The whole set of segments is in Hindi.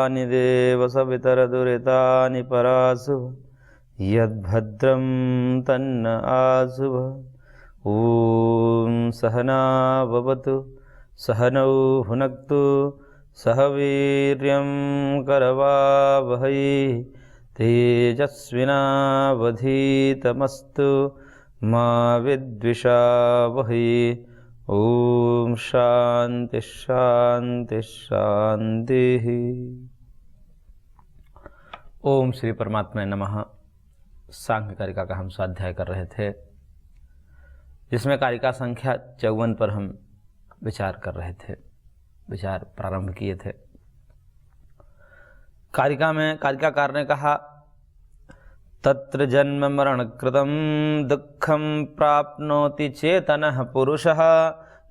दुरितानि देव सवितरदुरितानि परासु यद्भद्रं तन्न आशुभ। ॐ सहना भवतु सहनौ भुनक्तु सह वीर्यं करवावहै तेजस्विनावधीतमस्तु मा विद्विषावहै। ओम शांति शांति शांति। ओम श्री परमात्मा नमः। सांख्य कारिका का हम स्वाध्याय कर रहे थे, जिसमें कारिका संख्या 54 पर हम विचार कर रहे थे, विचार प्रारंभ किए थे। कारिका में कारिकाकार ने कहा, तत्र जन्म मरण कृतं दुःखं प्राप्नोति चेतनः पुरुषः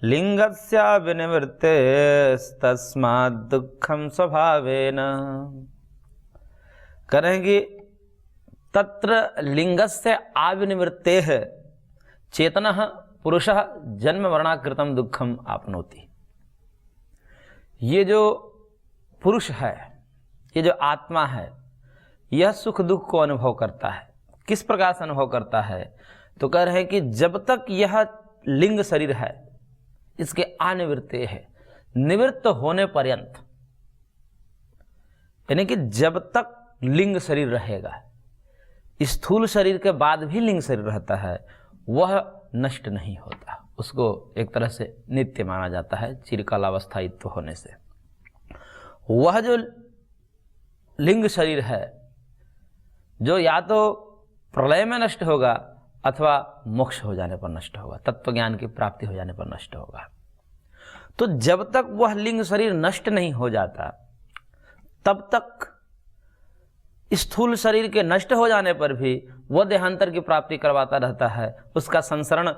लिंगस्य विनिवृत्तेस्तस्मात् दुःखं स्वभावेन। करेंगे तत्र लिंगस्य आविनिवृत्तेः चेतनः पुरुषः जन्म मरणाकृतं दुःखम आपनोति। ये जो पुरुष है, ये जो आत्मा है, यह सुख दुख को अनुभव करता है। किस प्रकार से अनुभव करता है? तो कह रहे हैं कि जब तक यह लिंग शरीर है, इसके अनिवृत्ते है, निवृत्त होने पर्यंत, यानी कि जब तक लिंग शरीर रहेगा, स्थूल शरीर के बाद भी लिंग शरीर रहता है, वह नष्ट नहीं होता। उसको एक तरह से नित्य माना जाता है, चिरकाल अवस्थायित्व होने से। वह जो लिंग शरीर है, जो या तो प्रलय में नष्ट होगा अथवा मोक्ष हो जाने पर नष्ट होगा, तत्व ज्ञान की प्राप्ति हो जाने पर नष्ट होगा। तो जब तक वह लिंग शरीर नष्ट नहीं हो जाता, तब तक स्थूल शरीर के नष्ट हो जाने पर भी वह देहांतर की प्राप्ति करवाता रहता है। उसका संसरण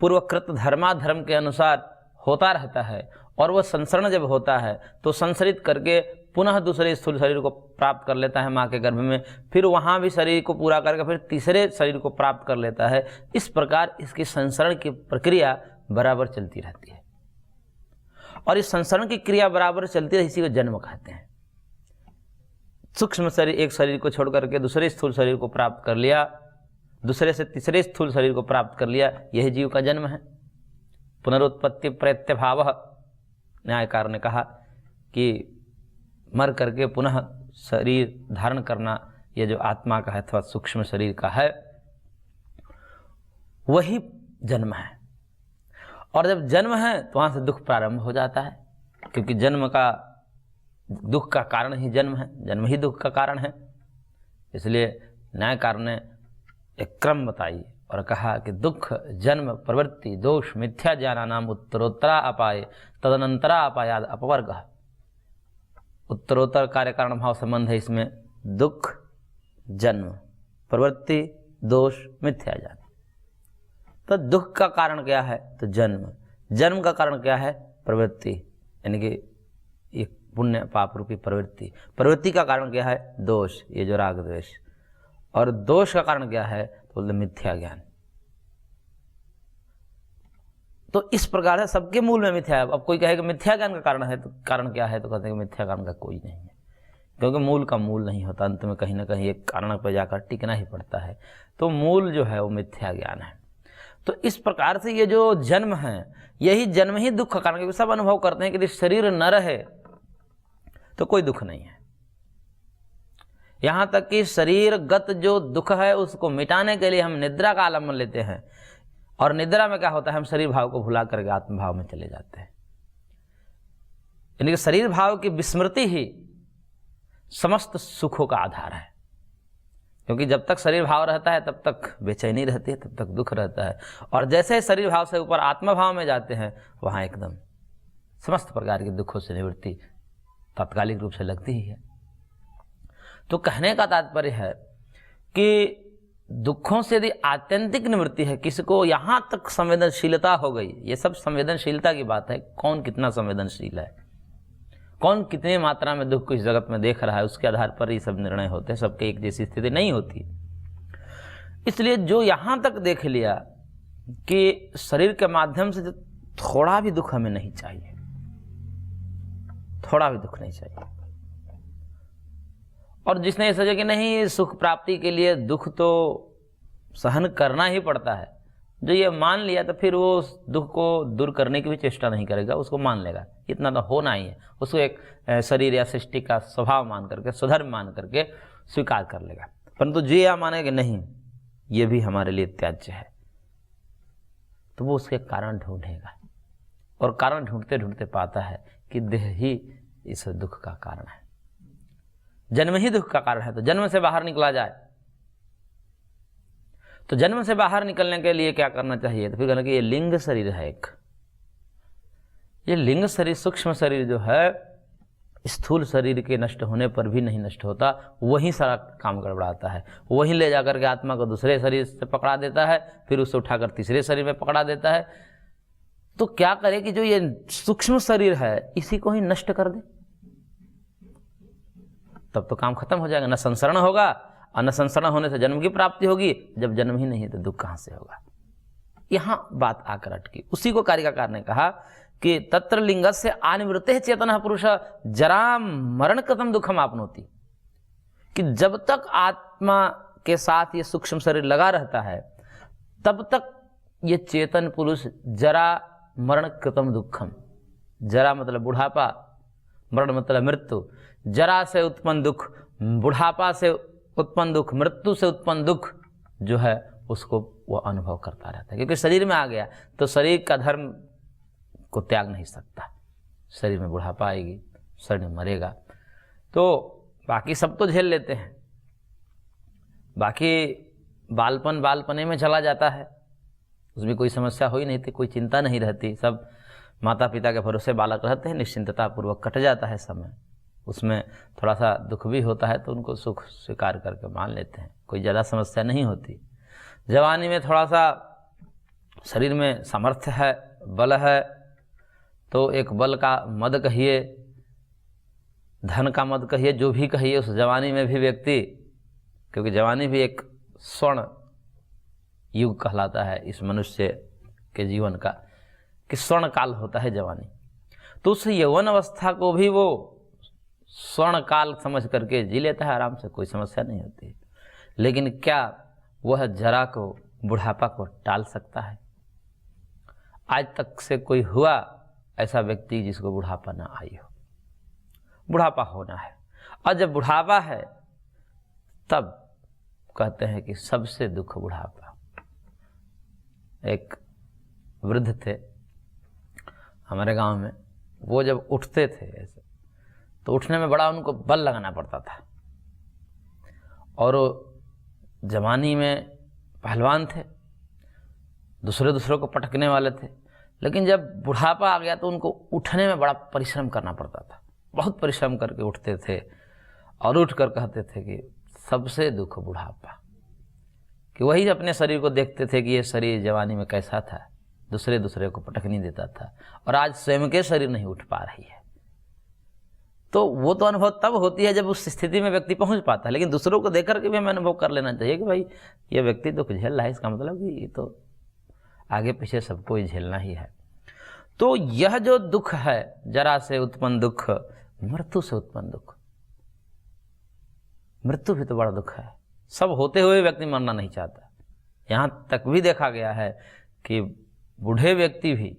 पूर्वकृत धर्माधर्म के अनुसार होता रहता है, और वह संसरण जब होता है तो संसरित करके पुनः दूसरे स्थूल शरीर को प्राप्त कर लेता है माँ के गर्भ में, फिर वहाँ भी शरीर को पूरा करके फिर तीसरे शरीर को प्राप्त कर लेता है। इस प्रकार इसकी संसरण की प्रक्रिया बराबर चलती रहती है, और इस संसरण की क्रिया बराबर चलती रही, इसी को जन्म कहते हैं। सूक्ष्म शरीर, एक शरीर को छोड़ करके दूसरे स्थूल शरीर को प्राप्त कर लिया, दूसरे से तीसरे स्थूल शरीर को प्राप्त कर लिया, यही जीव का जन्म है। पुनरुत्पत्ति प्रत्यभाव, न्यायकार ने कहा कि मर करके पुनः शरीर धारण करना, यह जो आत्मा का है अथवा सूक्ष्म शरीर का है, वही जन्म है। और जब जन्म है तो वहाँ से दुख प्रारंभ हो जाता है, क्योंकि जन्म का, दुख का कारण ही जन्म है, जन्म ही दुख का कारण है। इसलिए न्यायकार ने एक क्रम बताई और कहा कि दुख जन्म प्रवृत्ति दोष मिथ्या ज्ञानानाम उत्तरोत्तरा अपाय तदनंतरा अपायाद अपवर्ग। उत्तरोत्तर कार्य कारण भाव संबंध है इसमें। दुख जन्म प्रवृत्ति दोष मिथ्या ज्ञान। तो दुख का कारण क्या है? तो जन्म। जन्म का कारण क्या है? प्रवृत्ति, यानी कि ये पुण्य पाप रूपी प्रवृत्ति। प्रवृत्ति का कारण क्या है? दोष, ये जो राग द्वेष। और दोष का कारण क्या है? तो बोलते मिथ्या ज्ञान। तो इस प्रकार है, सबके मूल में मिथ्या है। अब कोई कहेगा मिथ्या ज्ञान का कारण है, तो कारण क्या है? तो कहते हैं कि मिथ्या ज्ञान का कोई नहीं है, क्योंकि मूल का मूल नहीं होता, अंत में कहीं ना कहीं एक कारण पर जाकर टिकना ही पड़ता है। तो मूल जो है वो मिथ्या ज्ञान है। तो इस प्रकार से ये जो जन्म है, यही जन्म ही दुख का कारण, क्योंकि सब अनुभव करते हैं कि यदि शरीर न रहे तो कोई दुख नहीं है। यहां तक कि शरीरगत जो दुख है उसको मिटाने के लिए हम निद्रा का आलम्बन लेते हैं, और निद्रा में क्या होता है? हम शरीर भाव को भुला करके आत्म भाव में चले जाते हैं। यानी कि शरीर भाव की विस्मृति ही समस्त सुखों का आधार है, क्योंकि जब तक शरीर भाव रहता है तब तक बेचैनी रहती है, तब तक दुख रहता है। और जैसे शरीर भाव से ऊपर आत्मा भाव में जाते हैं, वहां एकदम समस्त प्रकार के दुखों से निवृत्ति तात्कालिक रूप से लगती ही है। तो कहने का तात्पर्य है कि दुखों से यदि आत्यंतिक निवृत्ति है, किसी को यहां तक संवेदनशीलता हो गई, ये सब संवेदनशीलता की बात है। कौन कितना संवेदनशील है, कौन कितनी मात्रा में दुख को इस जगत में देख रहा है, उसके आधार पर ये सब निर्णय होते हैं। सबके एक जैसी स्थिति नहीं होती। इसलिए जो यहां तक देख लिया कि शरीर के माध्यम से थोड़ा भी दुख हमें नहीं चाहिए, थोड़ा भी दुख नहीं चाहिए, और जिसने ये सोचा कि नहीं सुख प्राप्ति के लिए दुख तो सहन करना ही पड़ता है, जो ये मान लिया तो फिर वो उस दुख को दूर करने की भी चेष्टा नहीं करेगा, उसको मान लेगा इतना तो होना ही है, उसको एक शरीर या सृष्टि का स्वभाव मान करके, स्वधर्म मान करके स्वीकार कर लेगा। परंतु जो यह माने कि नहीं ये भी हमारे लिए त्याज्य है, तो वो उसके कारण ढूंढेगा, और कारण ढूंढते ढूंढते पाता है कि देह ही इस दुख का कारण है, जन्म ही दुख का कारण है। तो जन्म से बाहर निकला जाए, तो जन्म से बाहर निकलने के लिए क्या करना चाहिए? तो फिर कहना कि ये लिंग शरीर है एक, ये लिंग शरीर सूक्ष्म शरीर जो है स्थूल शरीर के नष्ट होने पर भी नहीं नष्ट होता, वहीं सारा काम गड़बड़ाता है, वहीं ले जाकर के आत्मा को दूसरे शरीर से पकड़ा देता है, फिर उससे उठाकर तीसरे शरीर में पकड़ा देता है। तो क्या करे कि जो ये सूक्ष्म शरीर है इसी को ही नष्ट कर दे, तब तो काम खत्म हो जाएगा, न संसरण होगा, और न संसरण होने से जन्म की प्राप्ति होगी, जब जन्म ही नहीं तो दुख कहां से होगा। यहां बात आकर अटकी। उसी को कारिकाकार ने कहा कि तत्र लिंगस्य अनिवृत्ते चेतनः पुरुष जरा मरण कृतं दुखम आपनोति, कि जब तक आत्मा के साथ ये सूक्ष्म शरीर लगा रहता है तब तक ये चेतन पुरुष जरा मरण कृतं दुखम, जरा मतलब बुढ़ापा, मरण मतलब मृत्यु, जरा से उत्पन्न दुख, बुढ़ापा से उत्पन्न दुख, मृत्यु से उत्पन्न दुख जो है उसको वो अनुभव करता रहता है, क्योंकि शरीर में आ गया तो शरीर का धर्म को त्याग नहीं सकता। शरीर में बुढ़ापा आएगी, शरीर में मरेगा, तो बाकी सब तो झेल लेते हैं, बाकी बालपन बालपने में चला जाता है, उसमें कोई समस्या हो ही नहीं थी, कोई चिंता नहीं रहती, सब माता पिता के भरोसे बालक रहते हैं, निश्चिंतता पूर्वक कट जाता है समय। उसमें थोड़ा सा दुख भी होता है तो उनको सुख स्वीकार करके मान लेते हैं, कोई ज़्यादा समस्या नहीं होती। जवानी में थोड़ा सा शरीर में सामर्थ्य है, बल है, तो एक बल का मद कहिए, धन का मद कहिए, जो भी कहिए, उस जवानी में भी व्यक्ति, क्योंकि जवानी भी एक स्वर्ण युग कहलाता है इस मनुष्य के जीवन का, कि स्वर्ण काल होता है जवानी, तो उस यौवन अवस्था को भी वो स्वर्ण काल समझ करके जी लेता है आराम से, कोई समस्या नहीं होती। लेकिन क्या वह जरा को, बुढ़ापा को टाल सकता है? आज तक से कोई हुआ ऐसा व्यक्ति जिसको बुढ़ापा ना आई हो? बुढ़ापा होना है, और जब बुढ़ापा है तब कहते हैं कि सबसे दुख बुढ़ापा। एक वृद्ध थे हमारे गांव में, वो जब उठते थे ऐसे तो उठने में बड़ा उनको बल लगाना पड़ता था, और जवानी में पहलवान थे, दूसरे को पटकने वाले थे, लेकिन जब बुढ़ापा आ गया तो उनको उठने में बड़ा परिश्रम करना पड़ता था, बहुत परिश्रम करके उठते थे, और उठकर कहते थे कि सबसे दुख बुढ़ापा, कि वही अपने शरीर को देखते थे कि ये शरीर जवानी में कैसा था, दूसरे को पटकनी देता था, और आज स्वयं के शरीर नहीं उठ पा रही है। तो वो तो अनुभव तब होती है जब उस स्थिति में व्यक्ति पहुंच पाता है, लेकिन दूसरों को देख करके भी हमें अनुभव कर लेना चाहिए कि भाई ये व्यक्ति दुख झेल रहा है, इसका मतलब कि ये तो आगे पीछे सबको ही झेलना ही है। तो यह जो दुख है, जरा से उत्पन्न दुख, मृत्यु से उत्पन्न दुख, मृत्यु भी तो बड़ा दुख है। सब होते हुए व्यक्ति मरना नहीं चाहता। यहां तक भी देखा गया है कि बूढ़े व्यक्ति भी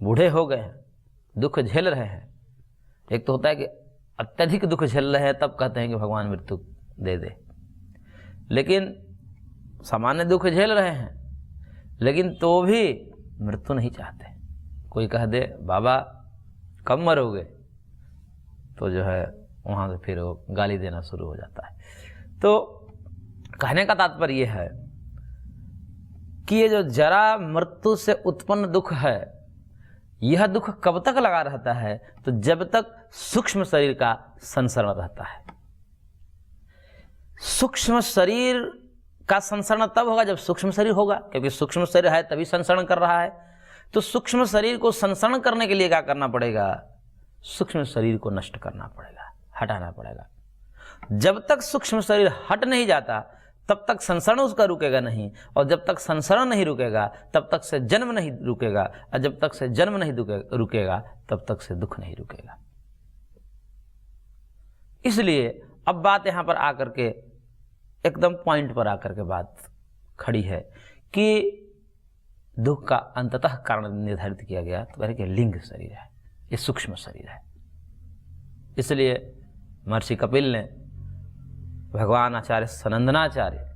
बूढ़े हो गए हैं, दुख झेल रहे हैं। एक तो होता है कि अत्यधिक दुख झेल रहे हैं, तब कहते हैं कि भगवान मृत्यु दे दे, लेकिन सामान्य दुख झेल रहे हैं लेकिन तो भी मृत्यु नहीं चाहते। कोई कह दे बाबा कब मरोगे, तो जो है वहाँ से फिर वो गाली देना शुरू हो जाता है। तो कहने का तात्पर्य यह है कि ये जो जरा मृत्यु से उत्पन्न दुख है, यह दुख कब तक लगा रहता है? तो जब तक सूक्ष्म शरीर का संसरण रहता है। सूक्ष्म शरीर का संसरण तब होगा जब सूक्ष्म शरीर होगा, क्योंकि सूक्ष्म शरीर है तभी संसरण कर रहा है। तो सूक्ष्म शरीर को संसरण करने के लिए क्या करना पड़ेगा? सूक्ष्म शरीर को नष्ट करना पड़ेगा, हटाना पड़ेगा। जब तक सूक्ष्म शरीर हट नहीं जाता तब तक संसरण उसका रुकेगा नहीं, और जब तक संसरण नहीं रुकेगा तब तक से जन्म नहीं रुकेगा, और जब तक से जन्म नहीं रुकेगा तब तक से दुख नहीं रुकेगा। इसलिए अब बात यहाँ पर आकर के एकदम पॉइंट पर आकर के बात खड़ी है कि दुख का अंततः कारण निर्धारित किया गया तो कह कि लिंग शरीर है, ये सूक्ष्म शरीर है। इसलिए महर्षि कपिल ने भगवान आचार्य सनंदनाचार्य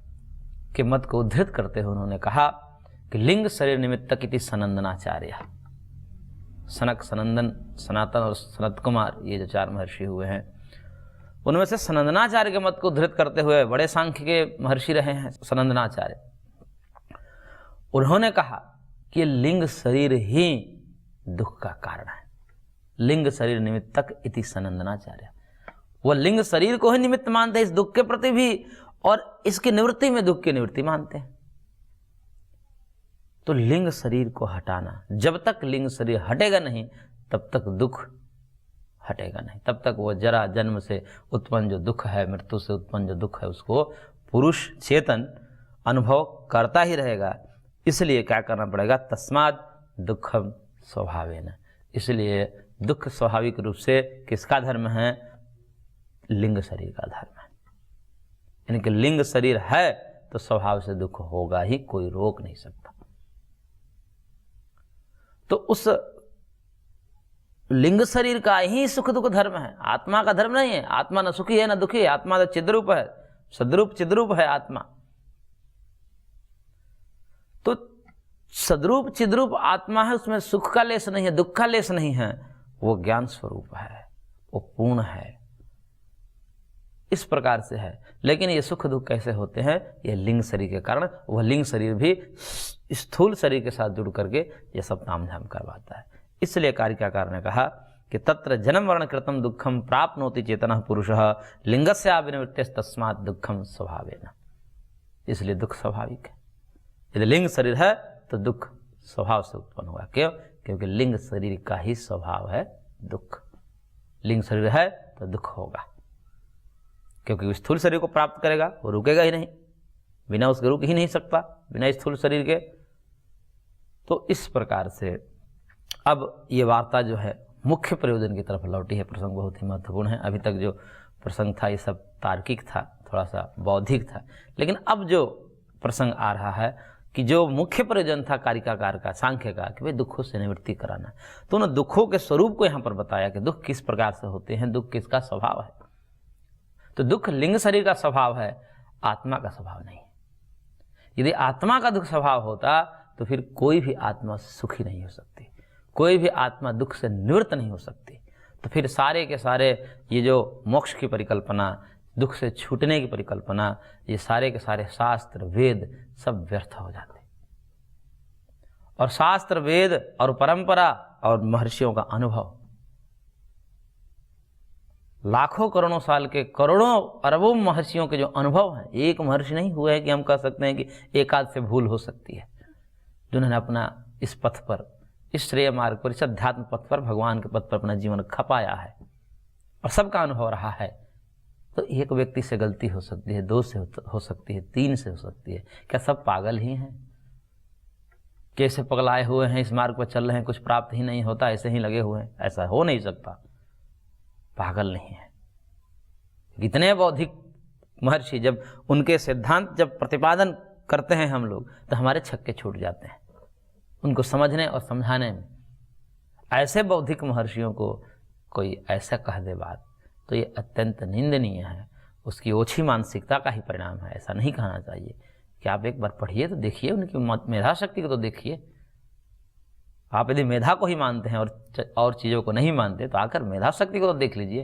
के मत को उद्धृत करते हुए उन्होंने कहा कि लिंग शरीर निमित्तक इति सनंदनाचार्य। सनक, सनंदन, सनातन और सनत कुमार, ये जो 4 महर्षि हुए हैं, उनमें से सनंदनाचार्य के मत को उद्धृत करते हुए बड़े सांख्य के महर्षि रहे हैं सनंदनाचार्य। उन्होंने कहा कि लिंग शरीर ही दुख का कारण है। लिंग शरीर निमित्तक इति सनंदनाचार्य। वह लिंग शरीर को ही निमित्त मानते हैं इस दुख के प्रति भी, और इसकी निवृत्ति में दुख की निवृत्ति मानते हैं। तो लिंग शरीर को हटाना, जब तक लिंग शरीर हटेगा नहीं तब तक दुख हटेगा नहीं, तब तक वो जरा जन्म से उत्पन्न जो दुख है, मृत्यु से उत्पन्न जो दुख है, उसको पुरुष चेतन अनुभव करता ही रहेगा। इसलिए क्या करना पड़ेगा, तस्माद दुखम स्वभावेन। इसलिए दुख स्वाभाविक रूप से किसका धर्म है, लिंग शरीर का धर्म है। यानी कि लिंग शरीर है तो स्वभाव से दुख होगा ही, कोई रोक नहीं सकता। तो उस लिंग शरीर का ही सुख दुख धर्म है, आत्मा का धर्म नहीं है। आत्मा न सुखी है न दुखी है, आत्मा तो चिद्रूप है, सद्रूप चिद्रूप है आत्मा। तो सद्रूप चिद्रूप आत्मा है, उसमें सुख का लेस नहीं है, दुख का लेस नहीं है, वो ज्ञान स्वरूप है, वो पूर्ण है, इस प्रकार से है। लेकिन ये सुख दुख कैसे होते हैं, ये लिंग शरीर के कारण। वह लिंग शरीर भी स्थूल शरीर के साथ जुड़ करके ये सब तामझाम करवाता है। इसलिए कारिकाकार ने कहा कि तत्र जन्म वर्ण कृतम दुखम प्राप्नोति चेतनः पुरुषः लिंगस्य विनिवृत्ते तस्मात् दुखम स्वभावेन। इसलिए दुख स्वाभाविक है। यदि लिंग शरीर है तो दुख स्वभाव से उत्पन्न हुआ। क्यों? क्योंकि लिंग शरीर का ही स्वभाव है दुख। लिंग शरीर है तो दुख होगा, क्योंकि स्थूल शरीर को प्राप्त करेगा, वो रुकेगा ही नहीं, बिना उसके रुक ही नहीं सकता, बिना स्थूल शरीर के। तो इस प्रकार से अब ये वार्ता जो है मुख्य प्रयोजन की तरफ लौटी है। प्रसंग बहुत ही महत्वपूर्ण है। अभी तक जो प्रसंग था ये सब तार्किक था, थोड़ा सा बौद्धिक था, लेकिन अब जो प्रसंग आ रहा है कि जो मुख्य प्रयोजन था कारिकाकार का, सांख्य का, कि भाई दुखों से निवृत्ति कराना, तो उन दुखों के स्वरूप को यहाँ पर बताया कि दुख किस प्रकार से होते हैं, दुख किसका स्वभाव है। तो दुख लिंग शरीर का स्वभाव है, आत्मा का स्वभाव नहीं। यदि आत्मा का दुख स्वभाव होता तो फिर कोई भी आत्मा सुखी नहीं हो सकती, कोई भी आत्मा दुख से निवृत्त नहीं हो सकती। तो फिर सारे के सारे ये जो मोक्ष की परिकल्पना, दुख से छूटने की परिकल्पना, ये सारे के सारे शास्त्र वेद सब व्यर्थ हो जाते। और शास्त्र वेद और परंपरा और महर्षियों का अनुभव, लाखों करोड़ों साल के करोड़ों अरबों महर्षियों के जो अनुभव हैं, एक महर्षि नहीं हुए हैं कि हम कह सकते हैं कि एक आध से भूल हो सकती है, जिन्होंने अपना इस पथ पर, इस श्रेय मार्ग पर, इस अध्यात्म पथ पर, भगवान के पथ पर अपना जीवन खपाया है और सबका अनुभव रहा है। तो एक व्यक्ति से गलती हो सकती है, 2 से हो सकती है, 3 से हो सकती है। क्या सब पागल ही हैं? कैसे पगलाए हुए हैं, इस मार्ग पर चल रहे हैं, कुछ प्राप्त ही नहीं होता, ऐसे ही लगे हुए हैं? ऐसा हो नहीं सकता, पागल नहीं है। इतने बौद्धिक महर्षि जब उनके सिद्धांत जब प्रतिपादन करते हैं हम लोग, तो हमारे छक्के छूट जाते हैं उनको समझने और समझाने में। ऐसे बौद्धिक महर्षियों को कोई ऐसा कह दे बात, तो ये अत्यंत निंदनीय है, उसकी ओछी मानसिकता का ही परिणाम है। ऐसा नहीं कहना चाहिए कि आप एक बार पढ़िए तो देखिए, उनकी मेधा शक्ति को तो देखिए। आप यदि मेधा को ही मानते हैं और चीज़ों को नहीं मानते, तो आकर मेधा शक्ति को तो देख लीजिए।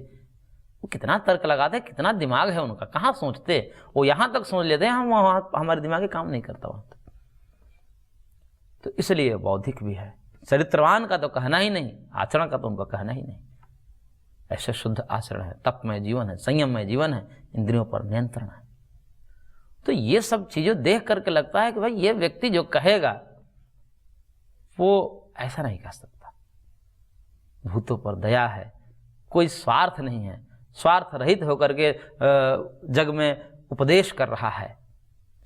वो कितना तर्क लगाते हैं, कितना दिमाग है उनका, कहाँ सोचते। वो यहाँ तक सोच लेते हैं, हम वहाँ हमारे दिमाग काम नहीं करता वहाँ तक। तो इसलिए बौद्धिक भी है। चरित्रवान का तो कहना ही नहीं, आचरण का तो उनका कहना ही नहीं। ऐसे शुद्ध आचरण है, तपमय जीवन है, संयममय जीवन है, इंद्रियों पर नियंत्रण है। तो ये सब चीज़ें देख करके लगता है कि भाई ये व्यक्ति जो कहेगा वो ऐसा नहीं कह सकता। भूतों पर दया है, कोई स्वार्थ नहीं है, स्वार्थ रहित होकर के जग में उपदेश कर रहा है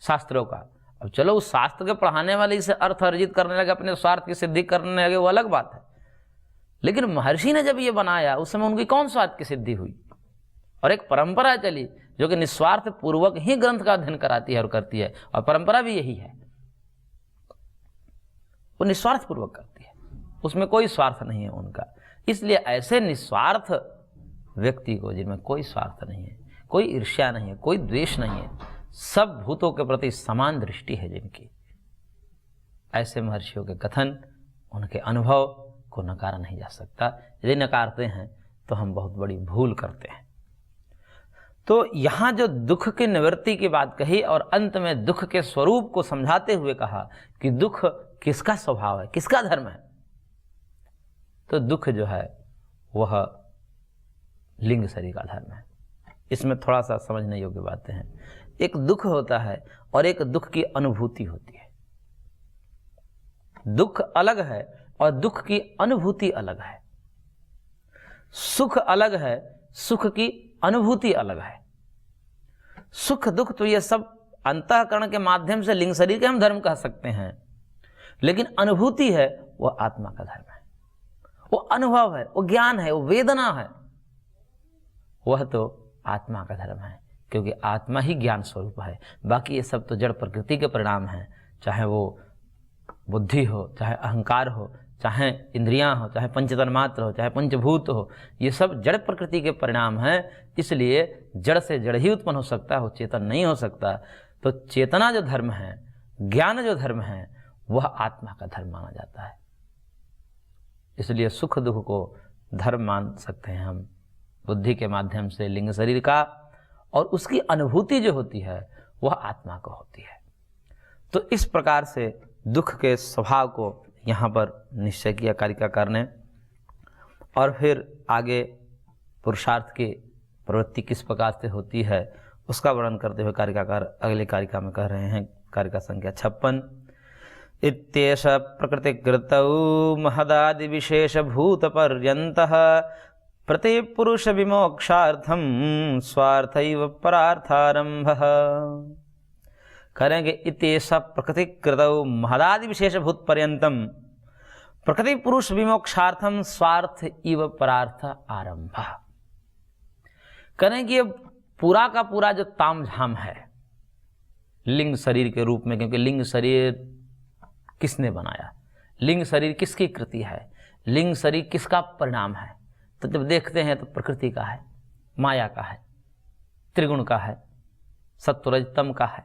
शास्त्रों का। अब चलो उस शास्त्र के पढ़ाने वाले से अर्थ अर्जित करने लगे, अपने स्वार्थ की सिद्धि करने लगे, वो अलग बात है। लेकिन महर्षि ने जब ये बनाया, उस समय उनकी कौन स्वार्थ की सिद्धि हुई? और एक परंपरा चली जो कि निस्वार्थ पूर्वक ही ग्रंथ का अध्ययन कराती है और करती है, और परंपरा भी यही है, वो निस्वार्थ पूर्वक करती है, उसमें कोई स्वार्थ नहीं है उनका। इसलिए ऐसे निस्वार्थ व्यक्ति को, जिनमें कोई स्वार्थ नहीं है, कोई ईर्ष्या नहीं है, कोई द्वेष नहीं है, सब भूतों के प्रति समान दृष्टि है जिनकी, ऐसे महर्षियों के कथन, उनके अनुभव को नकारा नहीं जा सकता। यदि नकारते हैं तो हम बहुत बड़ी भूल करते हैं। तो यहाँ जो दुख की निवृत्ति की बात कही और अंत में दुख के स्वरूप को समझाते हुए कहा कि दुख किसका स्वभाव है, किसका धर्म है, तो दुख जो है वह लिंग शरीर का धर्म है। इसमें थोड़ा सा समझने योग्य बातें हैं। एक दुख होता है और एक दुख की अनुभूति होती है। दुख अलग है और दुख की अनुभूति अलग है। सुख अलग है, सुख की अनुभूति अलग है। सुख दुख तो ये सब अंतःकरण के माध्यम से लिंग शरीर के हम धर्म कह सकते हैं, लेकिन अनुभूति है वो आत्मा का धर्म है, वो अनुभव है, वो ज्ञान है, वो वेदना है, वह तो आत्मा का धर्म है, क्योंकि आत्मा ही ज्ञान स्वरूप है। बाकी ये सब तो जड़ प्रकृति के परिणाम हैं, चाहे वो बुद्धि हो, चाहे अहंकार हो, चाहे इंद्रियां हो, चाहे पंचतन्मात्र हो, चाहे पंचभूत हो, ये सब जड़ प्रकृति के परिणाम हैं। इसलिए जड़ से जड़ ही उत्पन्न हो सकता है, वो चेतन नहीं हो सकता। तो चेतना जो धर्म है, ज्ञान जो धर्म है, वह आत्मा का धर्म माना जाता है। इसलिए सुख दुख को धर्म मान सकते हैं हम बुद्धि के माध्यम से लिंग शरीर का, और उसकी अनुभूति जो होती है वह आत्मा को होती है। तो इस प्रकार से दुख के स्वभाव को यहाँ पर निश्चय किया कारिकाकार ने, और फिर आगे पुरुषार्थ की प्रवृत्ति किस प्रकार से होती है उसका वर्णन करते हुए कारिकाकार अगले कारिका में कह रहे हैं, कारिका संख्या 56, इत्येष प्रकृतिकृतौ महदादि विशेष भूत पर्यन्तः प्रतिपुरुष विमोक्षार्थम स्वार्थैव परार्थारंभः। करेंगे इत्येष प्रकृतिकृतौ महदादि विशेष भूत पर्यन्तम प्रकृति पुरुष विमोक्षार्थम स्वार्थ इव परार्थ आरंभ। करेंगे पूरा का पूरा जो तामझाम है लिंग शरीर के रूप में, क्योंकि लिंग शरीर किसने बनाया, लिंग शरीर किसकी कृति है, लिंग शरीर किसका परिणाम है, तो जब देखते हैं तो प्रकृति का है, माया का है, त्रिगुण का है, सत्वरजतम का है।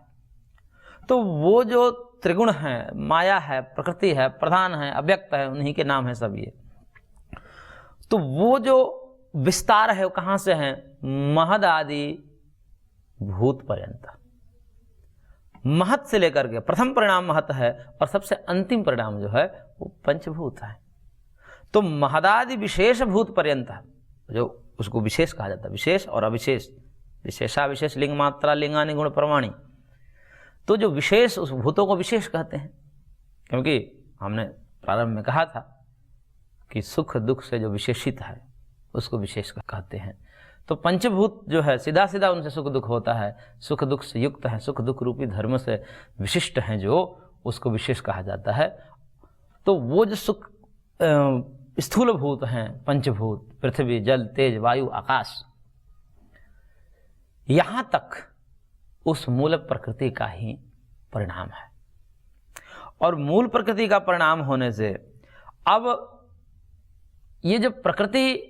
तो वो जो त्रिगुण है, माया है, प्रकृति है, प्रधान है, अव्यक्त है, उन्हीं के नाम है सब ये। तो वो जो विस्तार है वो कहाँ से है, महद आदि भूत पर्यंत। महत से लेकर के प्रथम परिणाम महत है और सबसे अंतिम परिणाम जो है वो पंचभूत है। तो महदादि विशेष भूत पर्यंत, जो उसको विशेष कहा जाता है, विशेष और अविशेष, विशेषा विशेष लिंग मात्रा लिंगानि गुण प्रमाणी। तो जो विशेष, उस भूतों को विशेष कहते हैं, क्योंकि हमने प्रारंभ में कहा था कि सुख दुख से जो विशेषित है उसको विशेष कहते हैं। तो पंचभूत जो है सीधा सीधा उनसे सुख दुख होता है, सुख दुख से युक्त है, सुख दुख रूपी धर्म से विशिष्ट हैं, जो उसको विशेष कहा जाता है। तो वो जो सुख स्थूल भूत हैं, पंचभूत, पृथ्वी, जल, तेज, वायु, आकाश, यहां तक उस मूल प्रकृति का ही परिणाम है। और मूल प्रकृति का परिणाम होने से अब ये जो प्रकृति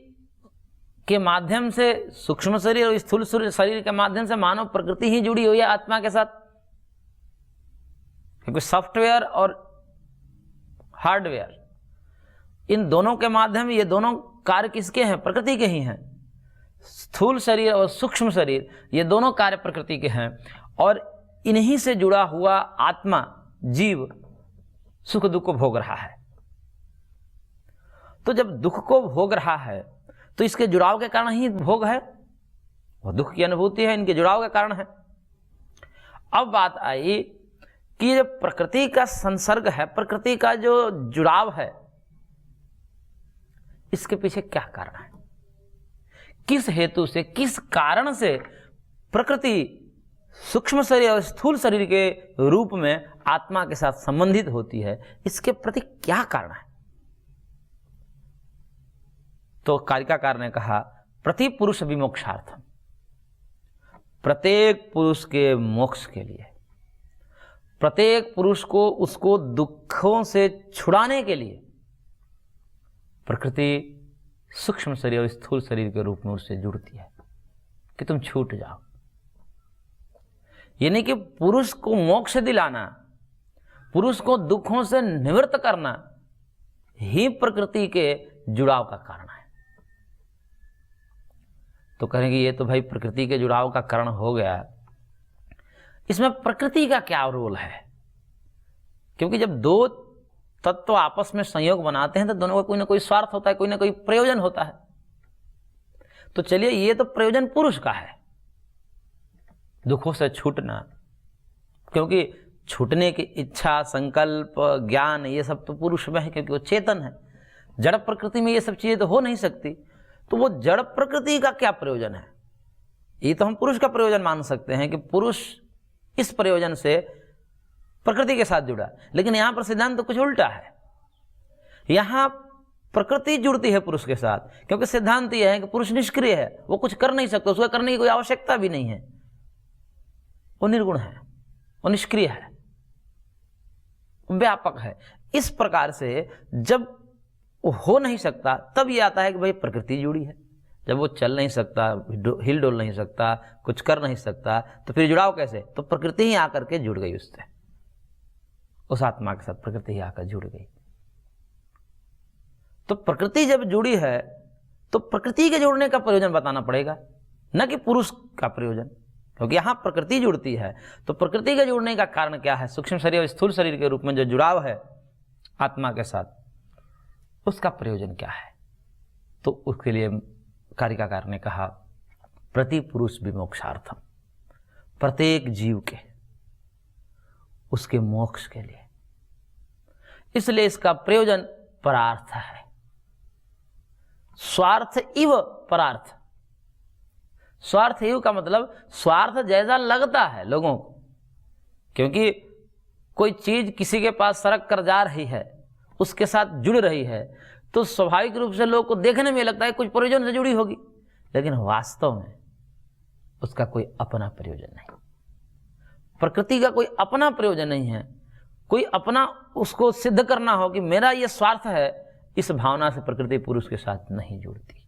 के माध्यम से सूक्ष्म शरीर और स्थूल शरीर के माध्यम से मानव प्रकृति ही जुड़ी हुई है आत्मा के साथ, क्योंकि सॉफ्टवेयर और हार्डवेयर इन दोनों के माध्यम, ये दोनों कार्य किसके हैं, प्रकृति के ही हैं। स्थूल शरीर और सूक्ष्म शरीर ये दोनों कार्य प्रकृति के हैं, और इन्हीं से जुड़ा हुआ आत्मा जीव सुख दुख को भोग रहा है। तो जब दुख को भोग रहा है तो इसके जुड़ाव के कारण ही भोग है, वो दुख की अनुभूति है, इनके जुड़ाव के कारण है। अब बात आई कि जब प्रकृति का संसर्ग है, प्रकृति का जो जुड़ाव है, इसके पीछे क्या कारण है, किस हेतु से, किस कारण से प्रकृति सूक्ष्म शरीर और स्थूल शरीर के रूप में आत्मा के साथ संबंधित होती है, इसके प्रति क्या कारण है। तो कारिकाकार ने कहा प्रतिपुरुष विमोक्षार्थम, प्रत्येक पुरुष के मोक्ष के लिए, प्रत्येक पुरुष को उसको दुखों से छुड़ाने के लिए प्रकृति सूक्ष्म शरीर और स्थूल शरीर के रूप में उससे जुड़ती है कि तुम छूट जाओ। यानी कि पुरुष को मोक्ष दिलाना, पुरुष को दुखों से निवृत्त करना ही प्रकृति के जुड़ाव का कारण है। तो कहेंगे ये तो भाई प्रकृति के जुड़ाव का कारण हो गया, इसमें प्रकृति का क्या रोल है? क्योंकि जब दो तत्व आपस में संयोग बनाते हैं तो दोनों का कोई ना कोई स्वार्थ होता है, कोई ना कोई प्रयोजन होता है। तो चलिए ये तो प्रयोजन पुरुष का है, दुखों से छूटना, क्योंकि छूटने की इच्छा, संकल्प, ज्ञान ये सब तो पुरुष में है, क्योंकि वो चेतन है। जड़ प्रकृति में ये सब चीजें तो हो नहीं सकती। तो वो जड़ प्रकृति का क्या प्रयोजन है? ये तो हम पुरुष का प्रयोजन मान सकते हैं कि पुरुष इस प्रयोजन से प्रकृति के साथ जुड़ा, लेकिन यहां पर सिद्धांत तो कुछ उल्टा है। यहां प्रकृति जुड़ती है पुरुष के साथ, क्योंकि सिद्धांत यह है कि पुरुष निष्क्रिय है, वो कुछ कर नहीं सकता, उसको करने की कोई आवश्यकता भी नहीं है, वो निर्गुण है, वो निष्क्रिय है, व्यापक है। इस प्रकार से जब वो हो नहीं सकता तब ये आता है कि भाई प्रकृति जुड़ी है। जब वो चल नहीं सकता, हिल डोल नहीं सकता, कुछ कर नहीं सकता, तो फिर जुड़ाव कैसे? तो प्रकृति ही आकर के जुड़ गई उससे, उस आत्मा के साथ प्रकृति ही आकर जुड़ गई। तो प्रकृति जब जुड़ी है तो प्रकृति के जुड़ने का प्रयोजन बताना पड़ेगा, न कि पुरुष का प्रयोजन, क्योंकि यहां प्रकृति जुड़ती है। तो प्रकृति के जुड़ने का कारण क्या है? सूक्ष्म शरीर और स्थूल शरीर के रूप में जो जुड़ाव है आत्मा के साथ, उसका प्रयोजन क्या है? तो उसके लिए कारिकाकार ने कहा प्रति पुरुष विमोक्षार्थम, प्रत्येक जीव के उसके मोक्ष के लिए। इसलिए इसका प्रयोजन परार्थ है, स्वार्थ इव परार्थ। स्वार्थ इव का मतलब स्वार्थ जैसा लगता है लोगों को, क्योंकि कोई चीज किसी के पास सरक कर जा रही है, उसके साथ जुड़ रही है, तो स्वाभाविक रूप से लोग को देखने में लगता है कुछ प्रयोजन से जुड़ी होगी, लेकिन वास्तव में उसका कोई अपना प्रयोजन नहीं। प्रकृति का कोई अपना प्रयोजन नहीं है, कोई अपना उसको सिद्ध करना हो कि मेरा ये स्वार्थ है, इस भावना से प्रकृति पुरुष के साथ नहीं जुड़ती।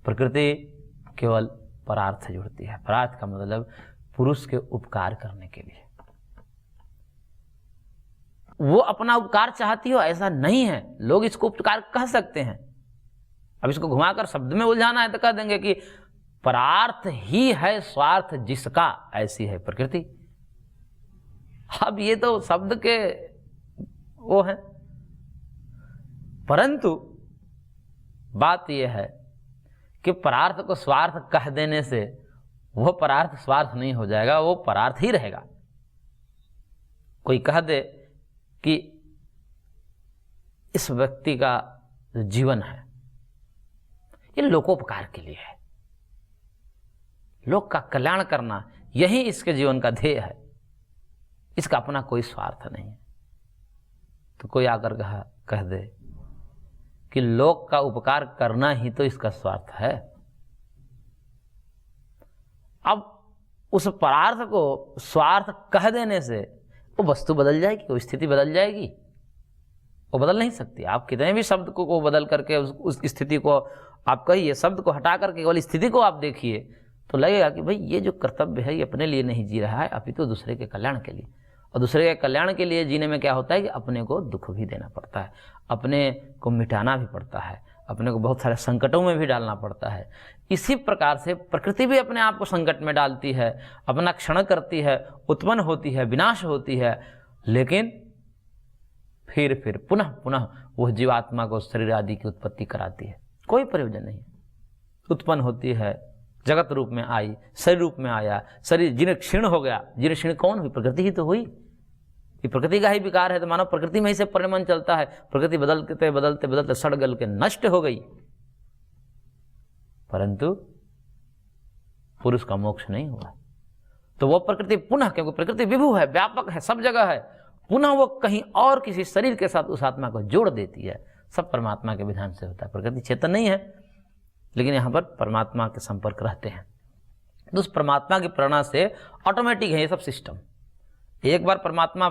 प्रकृति केवल परार्थ जुड़ती है। परार्थ का मतलब पुरुष के उपकार करने के लिए। वो अपना उपकार चाहती हो ऐसा नहीं है, लोग इसको उपकार कह सकते हैं। अब इसको घुमाकर शब्द में उलझाना है तो कह देंगे कि परार्थ ही है स्वार्थ जिसका, ऐसी है प्रकृति। अब ये तो शब्द के वो है, परंतु बात यह है कि परार्थ को स्वार्थ कह देने से वह परार्थ स्वार्थ नहीं हो जाएगा, वो परार्थ ही रहेगा। कोई कह दे कि इस व्यक्ति का जो जीवन है ये लोकोपकार के लिए है, लोक का कल्याण करना यही इसके जीवन का ध्येय है, इसका अपना कोई स्वार्थ नहीं है। तो कोई आकर कह दे कि लोक का उपकार करना ही तो इसका स्वार्थ है। अब उस परार्थ को स्वार्थ कह देने से वो वस्तु बदल जाएगी, वो स्थिति बदल जाएगी, वो बदल नहीं सकती। आप कितने भी शब्द को बदल करके उस स्थिति को आप कहिए, शब्द को हटा करके केवल स्थिति को आप देखिए, तो लगेगा कि भाई ये जो कर्तव्य है ये अपने लिए नहीं जी रहा है, अपितु दूसरे के कल्याण के लिए। और दूसरे के कल्याण के लिए जीने में क्या होता है कि अपने को दुख भी देना पड़ता है, अपने को मिटाना भी पड़ता है, अपने को बहुत सारे संकटों में भी डालना पड़ता है। इसी प्रकार से प्रकृति भी अपने आप को संकट में डालती है, अपना क्षण करती है, उत्पन्न होती है, विनाश होती है, लेकिन फिर पुनः पुनः वह जीवात्मा को शरीर आदि की उत्पत्ति कराती है। कोई प्रयोजन नहीं, उत्पन्न होती है, जगत रूप में आई, शरीर रूप में आया, शरीर जीर्ण क्षीण हो गया। जीर्ण क्षीण कौन हुई? प्रकृति ही तो हुई। ये प्रकृति का ही विकार है, तो मानो प्रकृति में ही से परिणमन चलता है। प्रकृति बदलते बदलते बदलते सड़ गल के नष्ट हो गई, परंतु पुरुष का मोक्ष नहीं हुआ। तो वो प्रकृति पुनः, क्योंकि प्रकृति विभु है, व्यापक है, सब जगह है, पुनः वो कहीं और किसी शरीर के साथ उस आत्मा को जोड़ देती है। सब परमात्मा के विधान से होता है। प्रकृति चेतन नहीं है, लेकिन यहाँ पर परमात्मा के संपर्क रहते हैं। तो उस परमात्मा की प्रेरणा से ऑटोमेटिक है ये सब सिस्टम। एक बार परमात्मा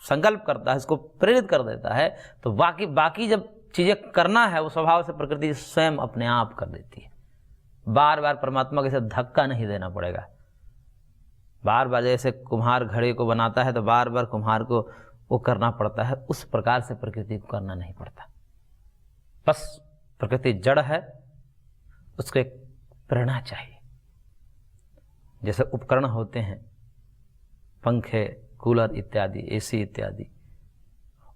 संकल्प करता है, इसको प्रेरित कर देता है, तो बाकी जब चीज़ें करना है वो स्वभाव से प्रकृति स्वयं अपने आप कर देती है। बार बार परमात्मा के साथ धक्का नहीं देना पड़ेगा। बार बार जैसे कुम्हार घड़े को बनाता है तो बार बार कुम्हार को वो करना पड़ता है, उस प्रकार से प्रकृति को करना नहीं पड़ता। बस प्रकृति जड़ है, उसको एक प्रेरणा चाहिए। जैसे उपकरण होते हैं, पंखे, कूलर इत्यादि, एसी इत्यादि,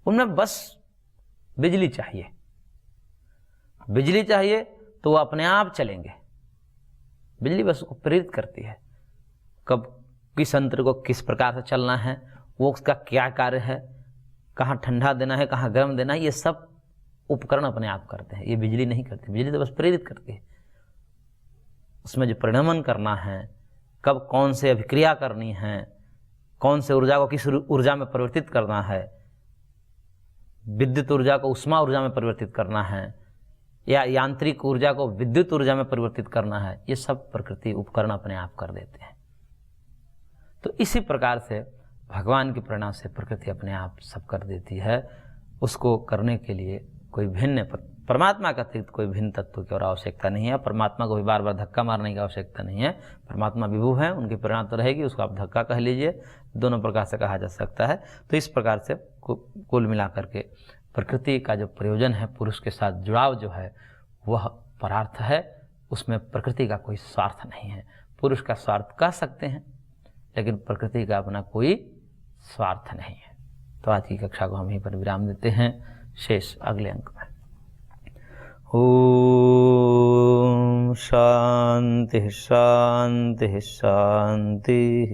उनमें बस बिजली चाहिए। बिजली चाहिए तो वो अपने आप चलेंगे। बिजली बस उसको प्रेरित करती है, कब किस यंत्र को किस प्रकार से चलना है, वो उसका क्या कार्य है, कहाँ ठंडा देना है, कहाँ गर्म देना है, ये सब उपकरण अपने आप करते हैं। ये बिजली नहीं करती, बिजली तो बस प्रेरित करती है। उसमें जो परिणमन करना है, कब कौन से अभिक्रिया करनी है, कौन से ऊर्जा को किस ऊर्जा में परिवर्तित करना है, विद्युत ऊर्जा को उष्मा ऊर्जा में परिवर्तित करना है या यांत्रिक ऊर्जा को विद्युत ऊर्जा में परिवर्तित करना है, ये सब प्रकृति उपकरण अपने आप कर देते हैं। तो इसी प्रकार से भगवान की प्रेरणा से प्रकृति अपने आप सब कर देती है। उसको करने के लिए कोई भिन्न, परमात्मा का अतिरिक्त कोई भिन्न तत्व की और आवश्यकता नहीं है। परमात्मा को भी बार बार धक्का मारने की आवश्यकता नहीं है। परमात्मा विभु है, उनकी प्रेरणा तो रहेगी, उसको आप धक्का कह लीजिए, दोनों प्रकार से कहा जा सकता है। तो इस प्रकार से कुल मिला करके प्रकृति का जो प्रयोजन है, पुरुष के साथ जुड़ाव जो है, वह परार्थ है। उसमें प्रकृति का कोई स्वार्थ नहीं है। पुरुष का स्वार्थ कह सकते हैं, लेकिन प्रकृति का अपना कोई स्वार्थ नहीं है। तो आज की कक्षा को हम यहीं पर विराम देते हैं, शेष अगले अंक में। ओम शांति शांति शांति।